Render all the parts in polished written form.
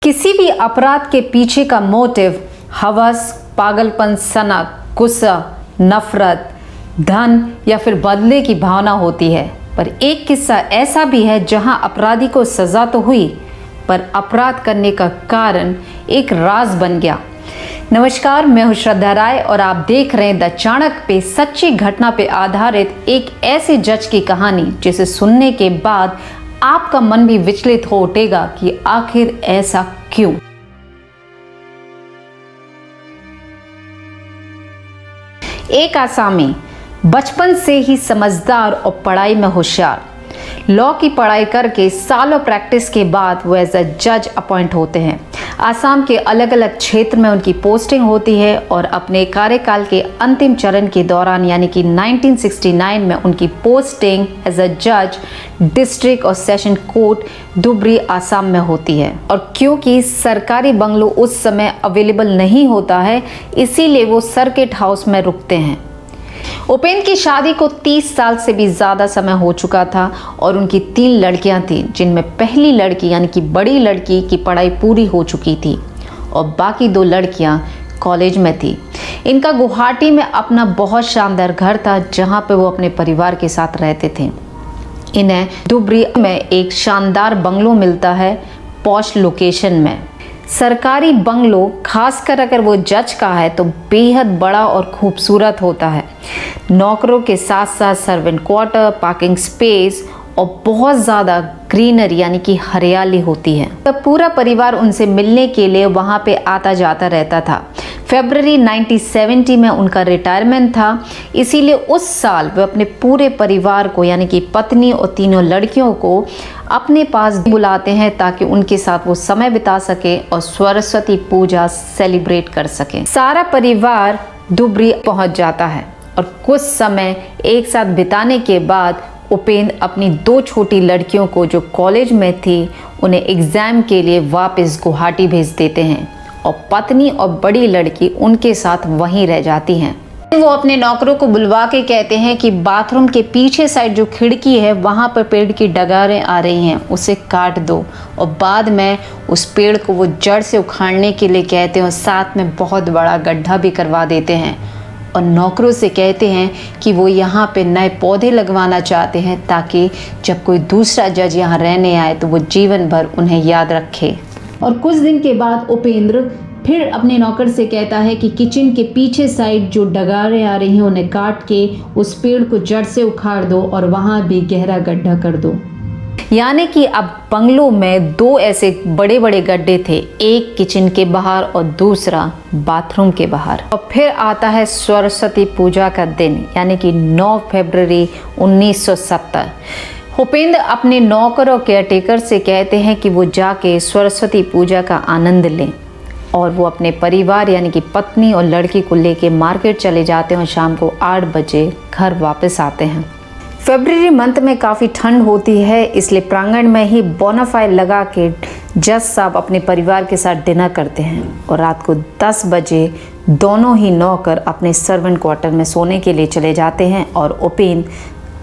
किसी भी अपराध के पीछे का मोटिव हवस, पागलपन, सनक, गुस्सा, नफरत, धन या फिर बदले की भावना होती है। पर एक किस्सा ऐसा भी है जहां अपराधी को सजा तो हुई, पर अपराध करने का कारण एक राज बन गया। नमस्कार, मैं हूं श्रद्धा राय और आप देख रहे हैं द चाणक्य पे सच्ची घटना पे आधारित एक ऐसे जज की कहानी जिसे सुनने के बाद आपका मन भी विचलित हो उठेगा कि आखिर ऐसा क्यों। एक आसामी, बचपन से ही समझदार और पढ़ाई में होशियार, लॉ की पढ़ाई करके सालों प्रैक्टिस के बाद वो एज अ जज अपॉइंट होते हैं। आसाम के अलग अलग क्षेत्र में उनकी पोस्टिंग होती है और अपने कार्यकाल के अंतिम चरण के दौरान यानी कि 1969 में उनकी पोस्टिंग एज अ जज डिस्ट्रिक्ट और सेशन कोर्ट धुबरी, आसाम में होती है। और क्योंकि सरकारी बंगलो उस समय अवेलेबल नहीं होता है, इसीलिए वो सर्किट हाउस में रुकते हैं। उपेंद्र की शादी को 30 साल से भी ज़्यादा समय हो चुका था और उनकी 3 लड़कियां थीं, जिनमें पहली लड़की यानी कि बड़ी लड़की की पढ़ाई पूरी हो चुकी थी और बाकी 2 लड़कियां कॉलेज में थी। इनका गुवाहाटी में अपना बहुत शानदार घर था जहां पे वो अपने परिवार के साथ रहते थे। इन्हें धुबरी में एक शानदार बंगलो मिलता है, पॉश लोकेशन में। सरकारी बंगलो, खासकर अगर वो जज का है तो बेहद बड़ा और खूबसूरत होता है। नौकरों के साथ साथ सर्वेंट क्वार्टर, पार्किंग स्पेस और बहुत ज़्यादा ग्रीनरी यानी कि हरियाली होती है। तब पूरा परिवार उनसे मिलने के लिए वहाँ पे आता जाता रहता था। फरवरी 1970 में उनका रिटायरमेंट था, इसीलिए उस साल वे अपने पूरे परिवार को यानी कि पत्नी और 3 लड़कियों को अपने पास बुलाते हैं ताकि उनके साथ वो समय बिता सके और सरस्वती पूजा सेलिब्रेट कर सके। सारा परिवार धुबरी पहुंच जाता है और कुछ समय एक साथ बिताने के बाद उपेंद्र अपनी 2 छोटी लड़कियों को जो कॉलेज में थी उन्हें एग्ज़ाम के लिए वापस गुवाहाटी भेज देते हैं और पत्नी और बड़ी लड़की उनके साथ वहीं रह जाती हैं। वो अपने नौकरों को बुलवा के कहते हैं कि बाथरूम के पीछे साइड जो खिड़की है वहाँ पर पेड़ की डगारें आ रही हैं, उसे काट दो। और बाद में उस पेड़ को वो जड़ से उखाड़ने के लिए कहते हैं और साथ में बहुत बड़ा गड्ढा भी करवा देते हैं और नौकरों से कहते हैं कि वो यहाँ पे नए पौधे लगवाना चाहते हैं ताकि जब कोई दूसरा जज यहाँ रहने आए तो वो जीवन भर उन्हें याद रखे। और कुछ दिन के बाद उपेंद्र फिर अपने नौकर से कहता है कि किचन के पीछे साइड जो डगारें आ रही हैं उन्हें काट के उस पेड़ को जड़ से उखाड़ दो और वहाँ भी गहरा गड्ढा कर दो। यानी कि अब बंगलों में 2 ऐसे बड़े बड़े गड्ढे थे, एक किचन के बाहर और दूसरा बाथरूम के बाहर। और फिर आता है सरस्वती पूजा का दिन यानी कि 9 फरवरी 1970। उपेंद्र अपने नौकर और केयरटेकर से कहते हैं कि वो जाके सरस्वती पूजा का आनंद लें और वो अपने परिवार यानी कि पत्नी और लड़की को लेके मार्केट चले जाते हैं और शाम को 8 बजे घर वापस आते हैं। फरवरी मंथ में काफ़ी ठंड होती है, इसलिए प्रांगण में ही बोनाफाइड लगा के जज साहब अपने परिवार के साथ डिनर करते हैं और रात को 10 बजे दोनों ही नौकर अपने सर्वेंट क्वार्टर में सोने के लिए चले जाते हैं और उपेंद्र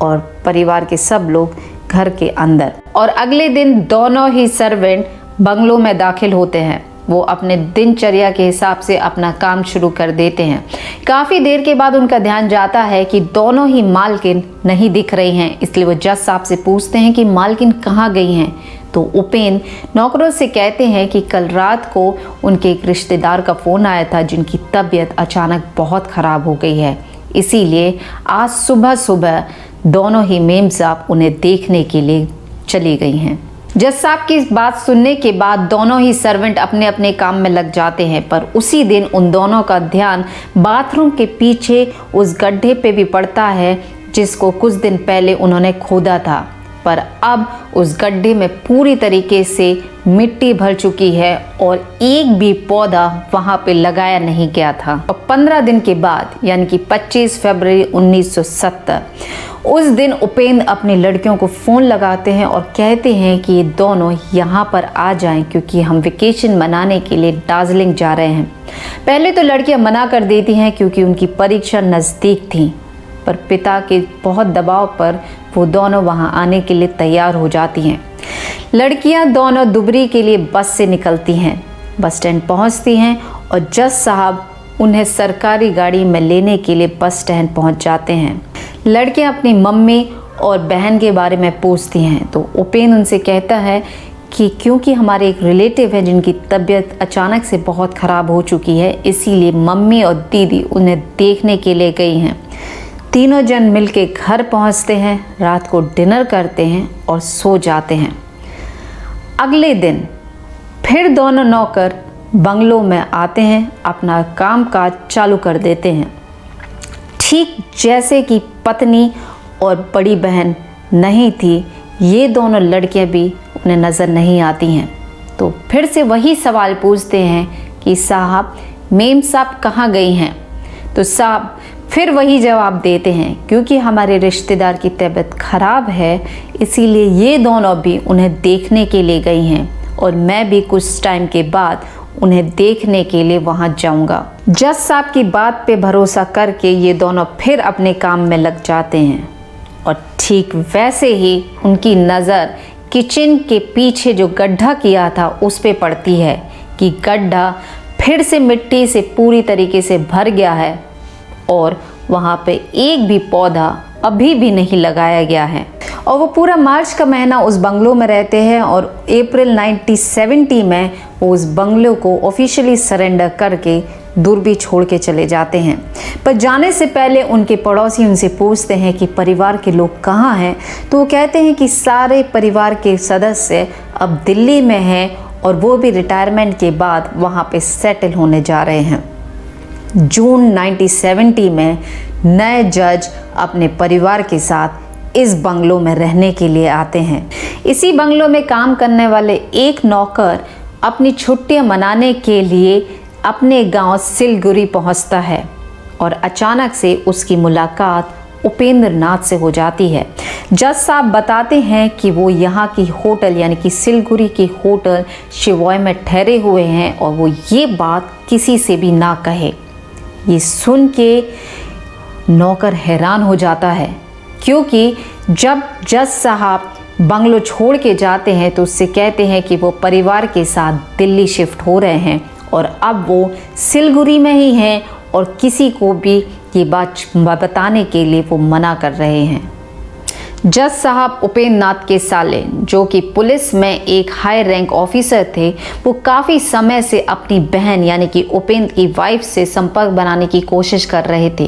और परिवार के सब लोग घर के अंदर। और अगले दिन दोनों ही सर्वेंट बंगलों में दाखिल होते हैं। वो अपने दिनचर्या के हिसाब से अपना काम शुरू कर देते हैं। काफ़ी देर के बाद उनका ध्यान जाता है कि दोनों ही मालकिन नहीं दिख रही हैं, इसलिए वो जज साहब से पूछते हैं कि मालकिन कहाँ गई हैं। तो उपेंद्र नौकरों से कहते हैं कि कल रात को उनके एक रिश्तेदार का फ़ोन आया था जिनकी तबीयत अचानक बहुत ख़राब हो गई है, इसीलिए आज सुबह सुबह दोनों ही मेम साहब उन्हें देखने के लिए चली गई हैं। जज साहब की इस बात सुनने के बाद दोनों ही सर्वेंट अपने अपने काम में लग जाते हैं, पर उसी दिन उन दोनों का ध्यान बाथरूम के पीछे उस गड्ढे पे भी पड़ता है जिसको कुछ दिन पहले उन्होंने खोदा था। पर अब उस गड्ढे में पूरी तरीके से मिट्टी भर चुकी है और एक भी पौधा वहाँ पे लगाया नहीं गया था। और 15 दिन के बाद यानी कि 25 फरवरी 1970 उस दिन उपेंद्र अपनी लड़कियों को फ़ोन लगाते हैं और कहते हैं कि ये दोनों यहाँ पर आ जाएं क्योंकि हम वेकेशन मनाने के लिए दार्जिलिंग जा रहे हैं। पहले तो लड़कियाँ मना कर देती हैं क्योंकि उनकी परीक्षा नज़दीक थी, पर पिता के बहुत दबाव पर वो दोनों वहाँ आने के लिए तैयार हो जाती हैं। लड़कियां दोनों दुबरी के लिए बस से निकलती हैं, बस स्टैंड पहुंचती हैं और जज साहब उन्हें सरकारी गाड़ी में लेने के लिए बस स्टैंड पहुंच जाते हैं। लड़कियां अपनी मम्मी और बहन के बारे में पूछती हैं तो उपेंद्र उनसे कहता है कि क्योंकि हमारे एक रिलेटिव है जिनकी तबीयत अचानक से बहुत ख़राब हो चुकी है, इसीलिए मम्मी और दीदी उन्हें देखने के लिए गई हैं। तीनों जन मिलके घर पहुंचते हैं, रात को डिनर करते हैं और सो जाते हैं। अगले दिन फिर दोनों नौकर बंगलों में आते हैं, अपना कामकाज चालू कर देते हैं। ठीक जैसे कि पत्नी और बड़ी बहन नहीं थी, ये दोनों लड़कियां भी उन्हें नज़र नहीं आती हैं। तो फिर से वही सवाल पूछते हैं कि साहब, मेम साहब कहाँ गई हैं? तो साहब फिर वही जवाब देते हैं, क्योंकि हमारे रिश्तेदार की तबीयत ख़राब है, इसीलिए ये दोनों भी उन्हें देखने के लिए गई हैं और मैं भी कुछ टाइम के बाद उन्हें देखने के लिए वहाँ जाऊँगा। जज साहब की बात पे भरोसा करके ये दोनों फिर अपने काम में लग जाते हैं और ठीक वैसे ही उनकी नज़र किचन के पीछे जो गड्ढा किया था उस पे पड़ती है कि गड्ढा फिर से मिट्टी से पूरी तरीके से भर गया है और वहाँ पे एक भी पौधा अभी भी नहीं लगाया गया है। और वो पूरा मार्च का महीना उस बंगलो में रहते हैं और अप्रैल 1970 में वो उस बंगलो को ऑफिशियली सरेंडर करके दूरबी छोड़ के चले जाते हैं। पर जाने से पहले उनके पड़ोसी उनसे पूछते हैं कि परिवार के लोग कहाँ हैं, तो वो कहते हैं कि सारे परिवार के सदस्य अब दिल्ली में हैं और वो भी रिटायरमेंट के बाद वहाँ पे सेटल होने जा रहे हैं। जून 1970 में नए जज अपने परिवार के साथ इस बंगलो में रहने के लिए आते हैं। इसी बंगलो में काम करने वाले एक नौकर अपनी छुट्टियां मनाने के लिए अपने गांव सिलगुरी पहुंचता है और अचानक से उसकी मुलाकात उपेंद्र नाथ से हो जाती है। जज साहब बताते हैं कि वो यहाँ की होटल यानी कि सिलगुरी की होटल शिवॉय में ठहरे हुए हैं और वो ये बात किसी से भी ना कहे। ये सुन के नौकर हैरान हो जाता है, क्योंकि जब जज साहब बंगलो छोड़ के जाते हैं तो उससे कहते हैं कि वो परिवार के साथ दिल्ली शिफ्ट हो रहे हैं और अब वो सिलगुरी में ही हैं और किसी को भी ये बात बताने के लिए वो मना कर रहे हैं। जज साहब उपेंद्र नाथ के साले, जो कि पुलिस में एक हाई रैंक ऑफिसर थे, वो काफ़ी समय से अपनी बहन यानी कि उपेंद्र की वाइफ से संपर्क बनाने की कोशिश कर रहे थे,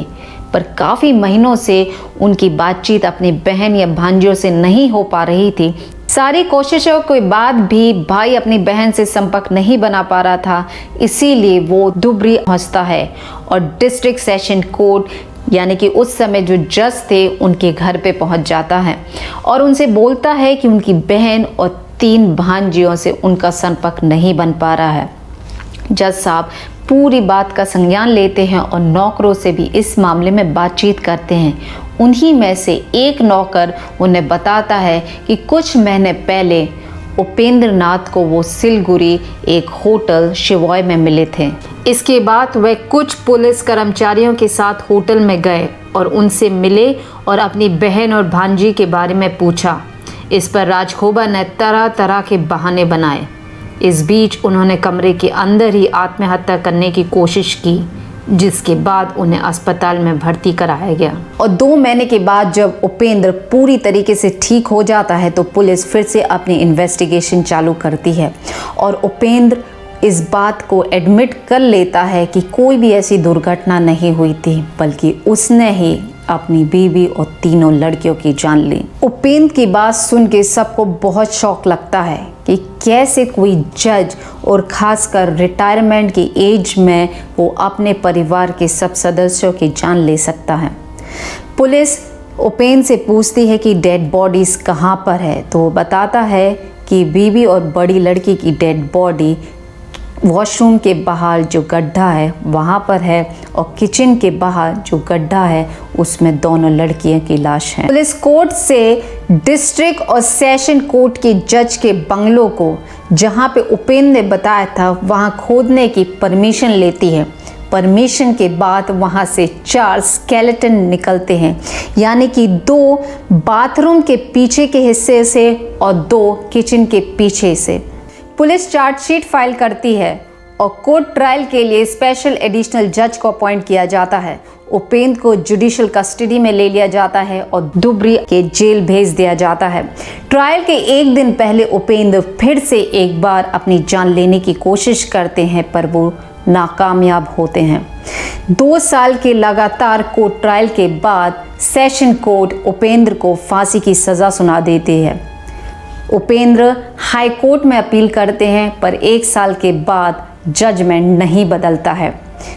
पर काफ़ी महीनों से उनकी बातचीत अपनी बहन या भांजियों से नहीं हो पा रही थी। सारी कोशिशों के बाद भी भाई अपनी बहन से संपर्क नहीं बना पा रहा था, इसीलिए वो दुबरी पहुंचता है और डिस्ट्रिक्ट सेशन कोर्ट यानी कि उस समय जो जज थे उनके घर पे पहुंच जाता है और उनसे बोलता है कि उनकी बहन और 3 भांजियों से उनका संपर्क नहीं बन पा रहा है। जज साहब पूरी बात का संज्ञान लेते हैं और नौकरों से भी इस मामले में बातचीत करते हैं। उन्हीं में से एक नौकर उन्हें बताता है कि कुछ महीने पहले उपेंद्र नाथ को वो सिलगुरी एक होटल शिवॉय में मिले थे। इसके बाद वह कुछ पुलिस कर्मचारियों के साथ होटल में गए और उनसे मिले और अपनी बहन और भांजी के बारे में पूछा। इस पर राजखोबा ने तरह तरह के बहाने बनाए। इस बीच उन्होंने कमरे के अंदर ही आत्महत्या करने की कोशिश की, जिसके बाद उन्हें अस्पताल में भर्ती कराया गया। और 2 महीने के बाद जब उपेंद्र पूरी तरीके से ठीक हो जाता है तो पुलिस फिर से अपनी इन्वेस्टिगेशन चालू करती है और उपेंद्र इस बात को एडमिट कर लेता है कि कोई भी ऐसी दुर्घटना नहीं हुई थी, बल्कि उसने ही अपनी बीवी और 3 लड़कियों की जान ली। उपेंद्र की बात सुन के सबको बहुत शौक लगता है कि कैसे कोई जज और खासकर रिटायरमेंट की एज में वो अपने परिवार के सब सदस्यों की जान ले सकता है। पुलिस उपेंद्र से पूछती है कि डेड बॉडीज़ कहाँ पर है, तो वो बताता है कि बीवी और बड़ी लड़की की डेड बॉडी वॉशरूम के बाहर जो गड्ढा है वहाँ पर है और किचन के बाहर जो गड्ढा है उसमें दोनों लड़कियों की लाश है। पुलिस कोर्ट से डिस्ट्रिक्ट और सेशन कोर्ट के जज के बंगलों को, जहाँ पे उपेंद्र ने बताया था, वहाँ खोदने की परमिशन लेती है। परमिशन के बाद वहां से 4 स्केलेटन निकलते हैं, यानी कि 2 बाथरूम के पीछे के हिस्से से और 2 किचन के पीछे से। पुलिस चार्जशीट फाइल करती है और कोर्ट ट्रायल के लिए स्पेशल एडिशनल जज को अपॉइंट किया जाता है। उपेंद्र को जुडिशियल कस्टडी में ले लिया जाता है और धुबरी के जेल भेज दिया जाता है। ट्रायल के एक दिन पहले उपेंद्र फिर से एक बार अपनी जान लेने की कोशिश करते हैं, पर वो नाकामयाब होते हैं। 2 साल के लगातार कोर्ट ट्रायल के बाद सेशन कोर्ट उपेंद्र को फांसी की सज़ा सुना देती है। उपेंद्र हाई कोर्ट में अपील करते हैं, पर 1 साल के बाद जजमेंट नहीं बदलता है।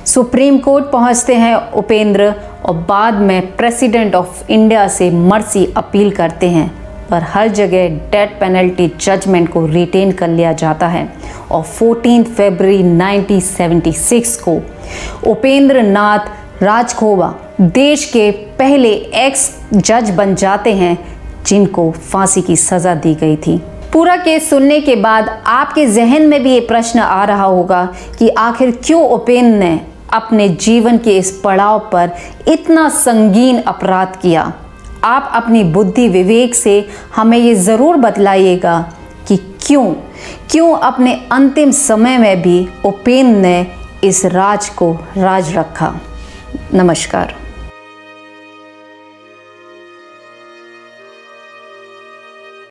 सुप्रीम कोर्ट पहुंचते हैं उपेंद्र और बाद में प्रेसिडेंट ऑफ इंडिया से मर्सी अपील करते हैं, पर हर जगह डेथ पेनल्टी जजमेंट को रिटेन कर लिया जाता है और 14 फरवरी 1976 को उपेंद्र नाथ राजखोवा देश के पहले एक्स जज बन जाते हैं जिनको फांसी की सज़ा दी गई थी। पूरा केस सुनने के बाद आपके जहन में भी ये प्रश्न आ रहा होगा कि आखिर क्यों उपेंद्र ने अपने जीवन के इस पड़ाव पर इतना संगीन अपराध किया। आप अपनी बुद्धि विवेक से हमें ये ज़रूर बतलाइएगा कि क्यों अपने अंतिम समय में भी उपेंद्र ने इस राज को राज रखा। नमस्कार।